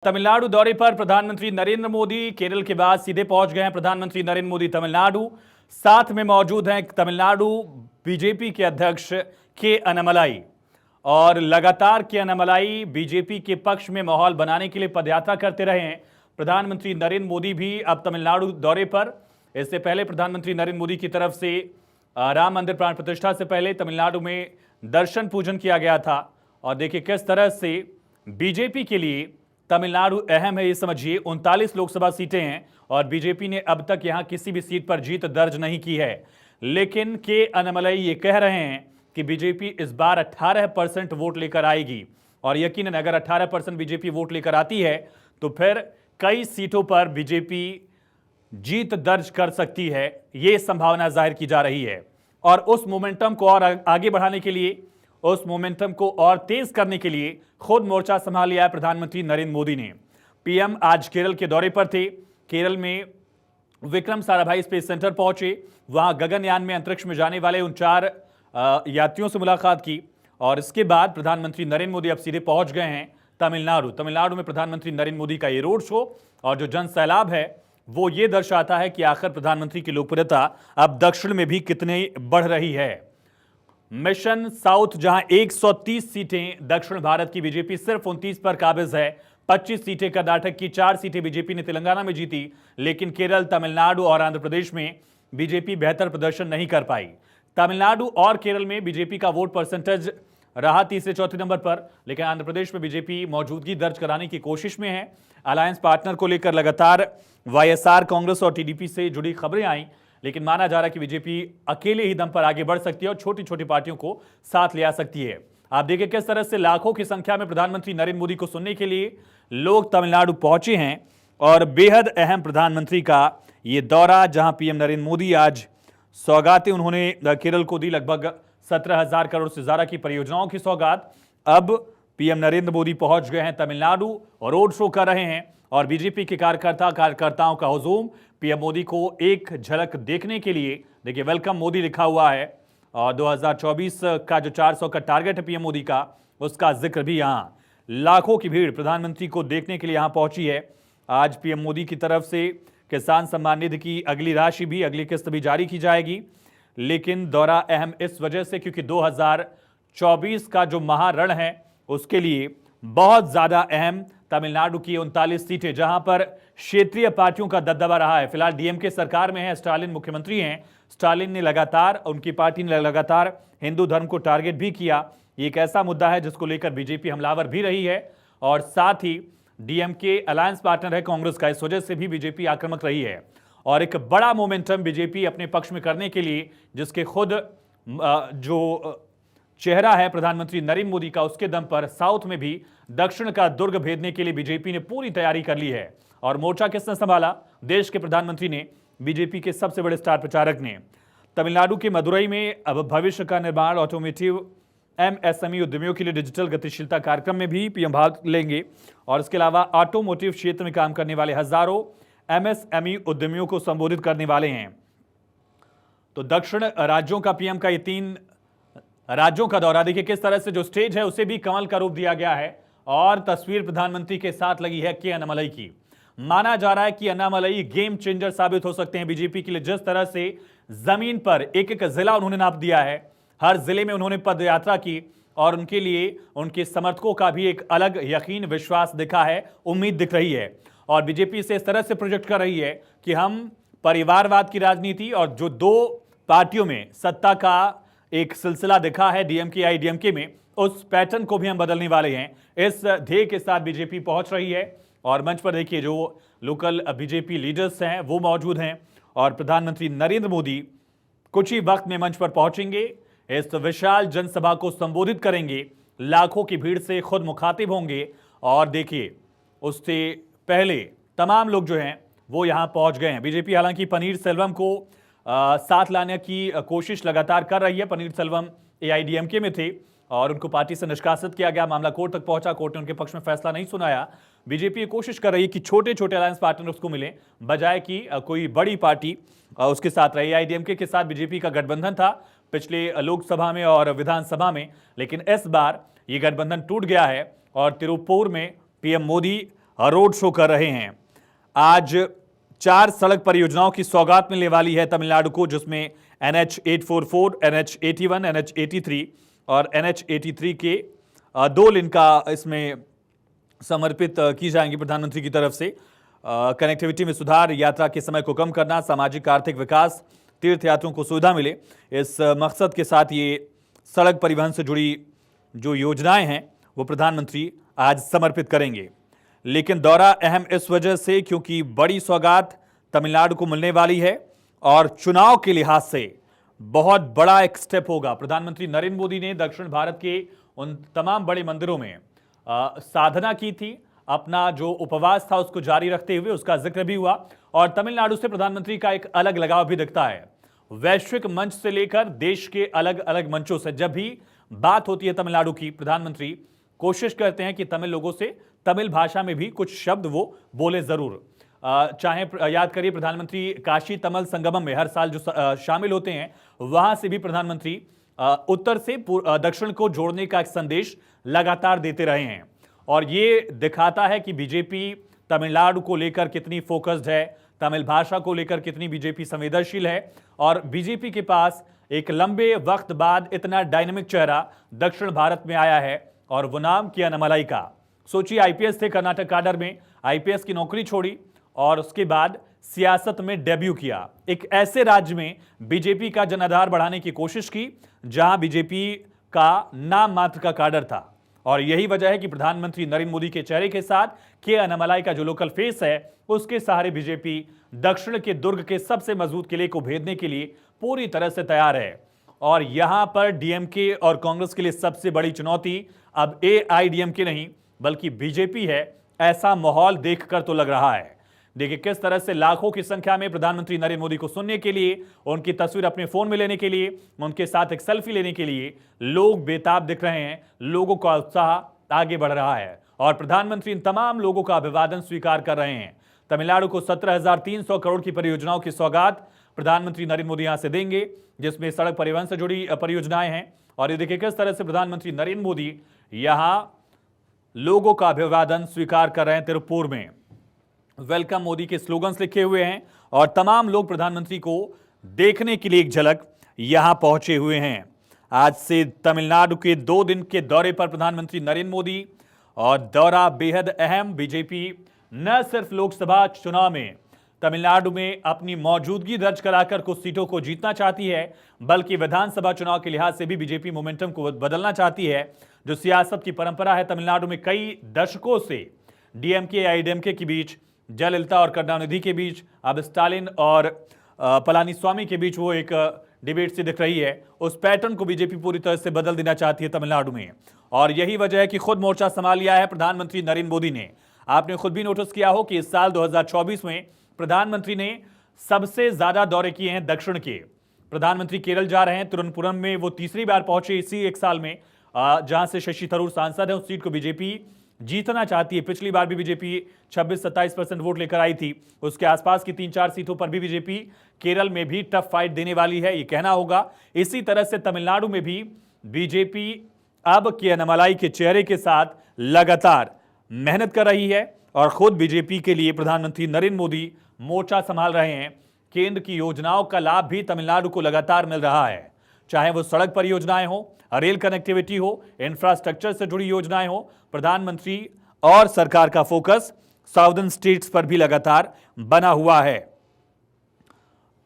तमिलनाडु दौरे पर प्रधानमंत्री नरेंद्र मोदी केरल के बाद सीधे पहुंच गए हैं प्रधानमंत्री नरेंद्र मोदी तमिलनाडु। साथ में मौजूद हैं तमिलनाडु बीजेपी के अध्यक्ष के अन्नामलाई और लगातार के अन्नामलाई बीजेपी के पक्ष में माहौल बनाने के लिए पदयात्रा करते रहे हैं। प्रधानमंत्री नरेंद्र मोदी भी अब तमिलनाडु दौरे पर। इससे पहले प्रधानमंत्री नरेंद्र मोदी की तरफ से राम मंदिर प्राण प्रतिष्ठा से पहले तमिलनाडु में दर्शन पूजन किया गया था। और देखिए किस तरह से बीजेपी के लिए तमिलनाडु अहम है। ये समझिए 39 लोकसभा सीटें हैं और बीजेपी ने अब तक यहां किसी भी सीट पर जीत दर्ज नहीं की है। लेकिन के अन्नामलाई ये कह रहे हैं कि बीजेपी इस बार 18% वोट लेकर आएगी और यकीनन अगर 18% बीजेपी वोट लेकर आती है तो फिर कई सीटों पर बीजेपी जीत दर्ज कर सकती है। ये संभावना जाहिर की जा रही है और उस मोमेंटम को और आगे बढ़ाने के लिए, उस मोमेंटम को और तेज करने के लिए खुद मोर्चा संभाल लिया है प्रधानमंत्री नरेंद्र मोदी ने। पीएम आज केरल के दौरे पर थे। केरल में विक्रम साराभाई स्पेस सेंटर पहुंचे, वहां गगनयान में अंतरिक्ष में जाने वाले उन 4 यात्रियों से मुलाकात की और इसके बाद प्रधानमंत्री नरेंद्र मोदी अब सीधे पहुंच गए हैं तमिलनाडु में प्रधानमंत्री नरेंद्र मोदी का ये रोड शो और जो जन सैलाब है वो ये दर्शाता है कि आखिर प्रधानमंत्री की लोकप्रियता अब दक्षिण में भी कितनी बढ़ रही है। मिशन साउथ जहां 130 सीटें दक्षिण भारत की बीजेपी सिर्फ 29 पर काबिज है। 25 सीटें कर्नाटक की, 4 सीटें बीजेपी ने तेलंगाना में जीती। लेकिन केरल, तमिलनाडु और आंध्र प्रदेश में बीजेपी बेहतर प्रदर्शन नहीं कर पाई। तमिलनाडु और केरल में बीजेपी का वोट परसेंटेज रहा तीसरे चौथे नंबर पर, लेकिन आंध्र प्रदेश में बीजेपी मौजूदगी दर्ज कराने की कोशिश में है। अलायंस पार्टनर को लेकर लगातार वाईएसआर, कांग्रेस और टीडीपी से जुड़ी खबरें आई, लेकिन माना जा रहा है कि बीजेपी अकेले ही दम पर आगे बढ़ सकती है और छोटी छोटी पार्टियों को साथ ले आ सकती है। आप देखिए किस तरह से लाखों की संख्या में प्रधानमंत्री नरेंद्र मोदी को सुनने के लिए लोग तमिलनाडु पहुंचे हैं और बेहद अहम प्रधानमंत्री का ये दौरा, जहां पीएम नरेंद्र मोदी आज सौगातें उन्होंने केरल को दी, लगभग 17,000 करोड़ से ज्यादा की परियोजनाओं की सौगात। अब पीएम नरेंद्र मोदी पहुंच गए हैं तमिलनाडु और रोड शो कर रहे हैं और बीजेपी के कार्यकर्ताओं का हुजूम पीएम मोदी को एक झलक देखने के लिए, देखिए वेलकम मोदी लिखा हुआ है और 2024 का जो 400 का टारगेट है पीएम मोदी का, उसका जिक्र भी यहां। लाखों की भीड़ प्रधानमंत्री को देखने के लिए यहां पहुंची है। आज पीएम मोदी की तरफ से किसान सम्मान निधि की अगली राशि भी, अगली किस्त भी जारी की जाएगी। लेकिन दौरा अहम इस वजह से क्योंकि 2024 का जो महारण है उसके लिए बहुत ज्यादा अहम तमिलनाडु की 39 सीटें, जहां पर क्षेत्रीय पार्टियों का दबदबा रहा है। फिलहाल डीएमके सरकार में है, स्टालिन मुख्यमंत्री हैं। स्टालिन ने लगातार, उनकी पार्टी ने लगातार हिंदू धर्म को टारगेट भी किया। ये एक ऐसा मुद्दा है जिसको लेकर बीजेपी हमलावर भी रही है और साथ ही डीएमके अलायंस पार्टनर है कांग्रेस का, इस वजह से भी बीजेपी आक्रामक रही है। और एक बड़ा मोमेंटम बीजेपी अपने पक्ष में करने के लिए, जिसके खुद जो चेहरा है प्रधानमंत्री नरेंद्र मोदी का, उसके दम पर साउथ में भी दक्षिण का दुर्ग भेदने के लिए बीजेपी ने पूरी तैयारी कर ली है। और मोर्चा किसने संभाला? देश के प्रधानमंत्री ने, बीजेपी के सबसे बड़े स्टार प्रचारक ने। तमिलनाडु के मदुरई में अब भविष्य का निर्माण, ऑटोमोटिव, एमएसएमई उद्यमियों के लिए डिजिटल गतिशीलता कार्यक्रम में भी पीएम भाग लेंगे और इसके अलावा ऑटोमोटिव क्षेत्र में काम करने वाले हजारों एमएसएमई उद्यमियों को संबोधित करने वाले हैं। तो दक्षिण राज्यों का पीएम का ये 3 राज्यों का दौरा, देखिए किस तरह से जो स्टेज है उसे भी कमल का रूप दिया गया है और तस्वीर प्रधानमंत्री के साथ लगी है के अन्नामलाई की। माना जा रहा है कि अन्नामलाई गेम चेंजर साबित हो सकते हैं बीजेपी के लिए। जिस तरह से जमीन पर एक एक जिला उन्होंने नाप दिया है, हर जिले में उन्होंने पदयात्रा की और उनके लिए उनके समर्थकों का भी एक अलग यकीन, विश्वास दिखा है, उम्मीद दिख रही है। और बीजेपी से इस तरह से प्रोजेक्ट कर रही है कि हम परिवारवाद की राजनीति और जो 2 पार्टियों में सत्ता का एक सिलसिला दिखा है डीएमके आईडीएमके में, उस पैटर्न को भी हम बदलने वाले हैं। इस ध्येय के साथ बीजेपी पहुंच रही है और मंच पर देखिए जो लोकल बीजेपी लीडर्स हैं वो मौजूद हैं और प्रधानमंत्री नरेंद्र मोदी कुछ ही वक्त में मंच पर पहुंचेंगे, इस विशाल जनसभा को संबोधित करेंगे, लाखों की भीड़ से खुद मुखातिब होंगे और देखिए उससे पहले तमाम लोग जो हैं वो यहां पहुंच गए हैं। बीजेपी हालांकि पनीरसेल्वम को साथ लाने की कोशिश लगातार कर रही है। पनीरसेल्वम एआईडीएमके में थे और उनको पार्टी से निष्कासित किया गया, मामला कोर्ट तक पहुंचा, कोर्ट ने उनके पक्ष में फैसला नहीं सुनाया। बीजेपी कोशिश कर रही है कि छोटे छोटे अलायंस पार्टनर्स को मिले, बजाय कि कोई बड़ी पार्टी उसके साथ रहे। एआईडीएमके के साथ बीजेपी का गठबंधन था पिछले लोकसभा में और विधानसभा में, लेकिन इस बार ये गठबंधन टूट गया है और तिरुप्पुर में पीएम मोदी रोड शो कर रहे हैं। आज 4 सड़क परियोजनाओं की सौगात मिलने वाली है तमिलनाडु को, जिसमें NH 844, NH 81, NH 83 और NH 83 के 2 लेन का इसमें समर्पित की जाएंगी प्रधानमंत्री की तरफ से। कनेक्टिविटी में सुधार, यात्रा के समय को कम करना, सामाजिक आर्थिक विकास, तीर्थयात्रियों को सुविधा मिले, इस मकसद के साथ ये सड़क परिवहन से जुड़ी जो योजनाएं हैं वो प्रधानमंत्री आज समर्पित करेंगे। लेकिन दौरा अहम इस वजह से क्योंकि बड़ी सौगात तमिलनाडु को मिलने वाली है और चुनाव के लिहाज से बहुत बड़ा एक स्टेप होगा। प्रधानमंत्री नरेंद्र मोदी ने दक्षिण भारत के उन तमाम बड़े मंदिरों में साधना की थी, अपना जो उपवास था उसको जारी रखते हुए, उसका जिक्र भी हुआ। और तमिलनाडु से प्रधानमंत्री का एक अलग लगाव भी दिखता है। वैश्विक मंच से लेकर देश के अलग अलग मंचों से जब भी बात होती है तमिलनाडु की, प्रधानमंत्री कोशिश करते हैं कि तमिल लोगों से तमिल भाषा में भी कुछ शब्द वो बोले जरूर। चाहे याद करिए प्रधानमंत्री काशी तमिल संगमम में हर साल जो शामिल होते हैं, वहां से भी प्रधानमंत्री उत्तर से दक्षिण को जोड़ने का एक संदेश लगातार देते रहे हैं। और ये दिखाता है कि बीजेपी तमिलनाडु को लेकर कितनी फोकस्ड है, तमिल भाषा को लेकर कितनी बीजेपी संवेदनशील है। और बीजेपी के पास एक लंबे वक्त बाद इतना डायनेमिक चेहरा दक्षिण भारत में आया है और वो नाम के अन्नामलाई का। सोचिए, आईपीएस थे कर्नाटक काडर में, आईपीएस की नौकरी छोड़ी और उसके बाद सियासत में डेब्यू किया। एक ऐसे राज्य में बीजेपी का जनाधार बढ़ाने की कोशिश की जहां बीजेपी का नाम मात्र का काडर था। और यही वजह है कि प्रधानमंत्री नरेंद्र मोदी के चेहरे के साथ के अन्नामलाई का जो लोकल फेस है, उसके सहारे बीजेपी दक्षिण के दुर्ग के सबसे मजबूत किले को भेदने के लिए पूरी तरह से तैयार है। और यहां पर डीएमके और कांग्रेस के लिए सबसे बड़ी चुनौती अब एआईडीएमके नहीं बल्कि बीजेपी है, ऐसा माहौल देखकर तो लग रहा है। देखिए किस तरह से लाखों की संख्या में प्रधानमंत्री नरेंद्र मोदी को सुनने के लिए, उनकी तस्वीर अपने फोन में लेने के लिए, उनके साथ एक सेल्फी लेने के लिए लोग बेताब दिख रहे हैं। लोगों का उत्साह आगे बढ़ रहा है और प्रधानमंत्री इन तमाम लोगों का अभिवादन स्वीकार कर रहे हैं। तमिलनाडु को 17,300 करोड़ की परियोजनाओं की सौगात प्रधानमंत्री नरेंद्र मोदी यहां से देंगे, जिसमें सड़क परिवहन से जुड़ी परियोजनाएं हैं। और ये देखिए किस तरह से प्रधानमंत्री नरेंद्र मोदी यहां लोगों का अभिवादन स्वीकार कर रहे हैं। तिरुपुर में वेलकम मोदी के स्लोगन्स लिखे हुए हैं और तमाम लोग प्रधानमंत्री को देखने के लिए एक झलक यहां पहुंचे हुए हैं। आज से तमिलनाडु के 2 दिन के दौरे पर प्रधानमंत्री नरेंद्र मोदी, और दौरा बेहद अहम। बीजेपी न सिर्फ लोकसभा चुनाव में तमिलनाडु में अपनी मौजूदगी दर्ज कराकर कुछ सीटों को जीतना चाहती है, बल्कि विधानसभा चुनाव के लिहाज से भी बीजेपी मोमेंटम को बदलना चाहती है। जो सियासत की परंपरा है तमिलनाडु में कई दशकों से, डीएमके आईडीएमके के बीच, जयललिता और करुणानिधि के बीच, अब स्टालिन और पलानीस्वामी के बीच वो एक डिबेट सी दिख रही है। उस पैटर्न को बीजेपी पूरी तरह से बदल देना चाहती है तमिलनाडु में। और यही वजह है कि खुद मोर्चा संभाल लिया है प्रधानमंत्री नरेंद्र मोदी ने। आपने खुद भी नोटिस किया हो कि इस साल 2024 में प्रधानमंथी ने सबसे ज्यादा दौरे किए हैं दक्षिण के। प्रधानमंत्री केरल जा रहे हैं, तिरुवनंतपुरम में वो तीसरी बार पहुंचे इसी एक साल में, जहां से शशि थरूर सांसद है। उस सीट को बीजेपी जीतना चाहती है। पिछली बार भी बीजेपी 26-27% वोट लेकर आई थी। उसके आसपास की 3-4 सीटों पर भी बीजेपी केरल में भी टफ फाइट देने वाली है, ये कहना होगा। इसी तरह से तमिलनाडु में भी बीजेपी अब के अन्नामलाई के चेहरे के साथ लगातार मेहनत कर रही है और खुद बीजेपी के लिए प्रधानमंत्री नरेंद्र मोदी मोर्चा संभाल रहे हैं। केंद्र की योजनाओं का लाभ भी तमिलनाडु को लगातार मिल रहा है, चाहे वो सड़क परियोजनाएं हो, रेल कनेक्टिविटी हो, इंफ्रास्ट्रक्चर से जुड़ी योजनाएं हो। प्रधानमंत्री और सरकार का फोकस साउदर्न स्टेट्स पर भी लगातार बना हुआ है।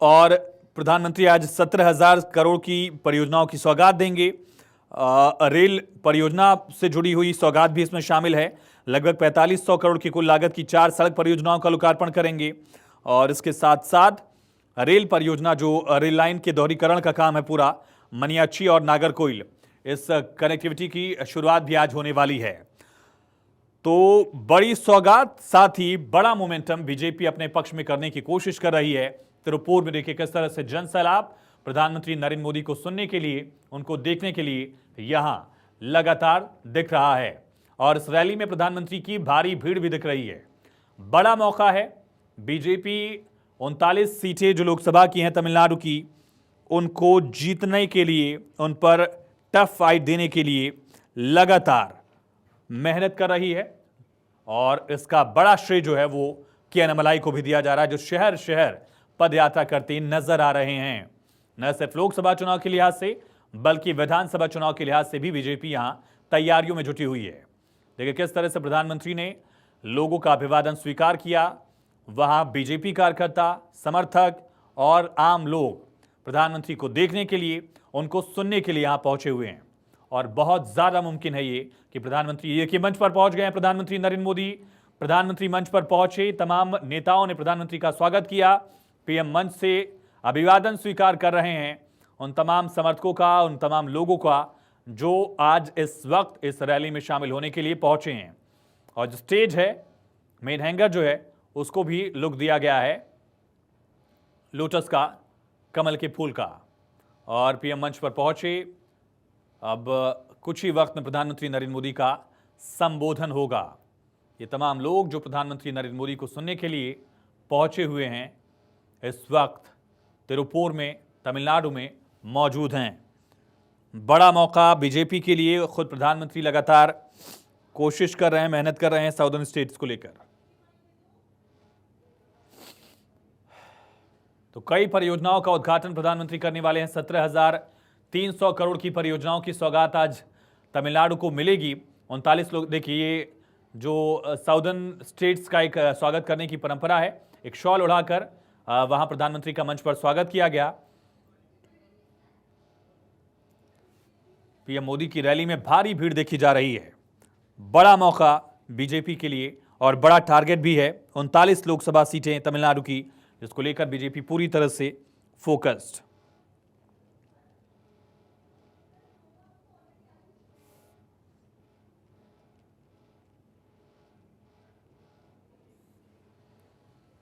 और प्रधानमंत्री आज 17,000 करोड़ की परियोजनाओं की सौगात देंगे। रेल परियोजना से जुड़ी हुई सौगात भी इसमें शामिल है। लगभग 4500 करोड़ की कुल लागत की 4 सड़क परियोजनाओं का लोकार्पण करेंगे। और इसके साथ साथ रेल परियोजना, जो रेल लाइन के दोहरीकरण का काम है पूरा, मनियाची और नागरकोइल, इस कनेक्टिविटी की शुरुआत भी आज होने वाली है। तो बड़ी सौगात, साथ ही बड़ा मोमेंटम बीजेपी अपने पक्ष में करने की कोशिश कर रही है। तिरुपुर में देखिए किस तरह से जन सैलाब प्रधानमंत्री नरेंद्र मोदी को सुनने के लिए, उनको देखने के लिए यहां लगातार दिख रहा है। और इस रैली में प्रधानमंत्री की भारी भीड़ भी दिख रही है। बड़ा मौका है। बीजेपी 39 सीटें जो लोकसभा की हैं तमिलनाडु की, उनको जीतने के लिए, उन पर टफ फाइट देने के लिए लगातार मेहनत कर रही है। और इसका बड़ा श्रेय जो है वो के.एन. मलाई को भी दिया जा रहा है, जो शहर शहर पद यात्रा करते नजर आ रहे हैं। न सिर्फ लोकसभा चुनाव के लिहाज से बल्कि विधानसभा चुनाव के लिहाज से भी बीजेपी यहां तैयारियों में जुटी हुई है। देखिए किस तरह से प्रधानमंत्री ने लोगों का अभिवादन स्वीकार किया। वहां बीजेपी कार्यकर्ता, समर्थक और आम लोग प्रधानमंत्री को देखने के लिए, उनको सुनने के लिए यहां पहुंचे हुए हैं। और बहुत ज्यादा मुमकिन है ये कि प्रधानमंत्री ये कि मंच पर पहुंच गए हैं प्रधानमंत्री नरेंद्र मोदी। प्रधानमंत्री मंच पर पहुंचे, तमाम नेताओं ने प्रधानमंत्री का स्वागत किया। पीएम मंच से अभिवादन स्वीकार कर रहे हैं उन तमाम समर्थकों का, उन तमाम लोगों का जो आज इस वक्त इस रैली में शामिल होने के लिए पहुंचे हैं। और जो स्टेज है, मेन हैंगर जो है, उसको भी लुक दिया गया है लोटस का, कमल के फूल का। और पीएम मंच पर पहुंचे। अब कुछ ही वक्त में प्रधानमंत्री नरेंद्र मोदी का संबोधन होगा। ये तमाम लोग जो प्रधानमंत्री नरेंद्र मोदी को सुनने के लिए पहुंचे हुए हैं, इस वक्त तिरुपुर में, तमिलनाडु में मौजूद हैं। बड़ा मौका बीजेपी के लिए। खुद प्रधानमंत्री लगातार कोशिश कर रहे हैं, मेहनत कर रहे हैं साउदर्न स्टेट्स को लेकर। तो कई परियोजनाओं का उद्घाटन प्रधानमंत्री करने वाले हैं। 17,300 करोड़ की परियोजनाओं की सौगात आज तमिलनाडु को मिलेगी। 39 लोग, देखिए ये जो साउदर्न स्टेट्स का एक स्वागत करने की परंपरा है। एक शॉल उड़ाकर वहां प्रधानमंत्री का मंच पर स्वागत किया गया। पीएम मोदी की रैली में भारी भीड़ देखी जा रही है। बड़ा मौका बीजेपी के लिए और बड़ा टारगेट भी है। 39 लोकसभा सीटें तमिलनाडु की, जिसको लेकर बीजेपी पूरी तरह से फोकस्ड।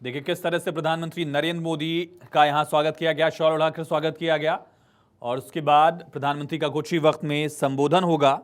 देखिए किस तरह से प्रधानमंत्री नरेंद्र मोदी का यहां स्वागत किया गया, शॉल उड़ाकर स्वागत किया गया। और उसके बाद प्रधानमंत्री का कुछ ही वक्त में संबोधन होगा।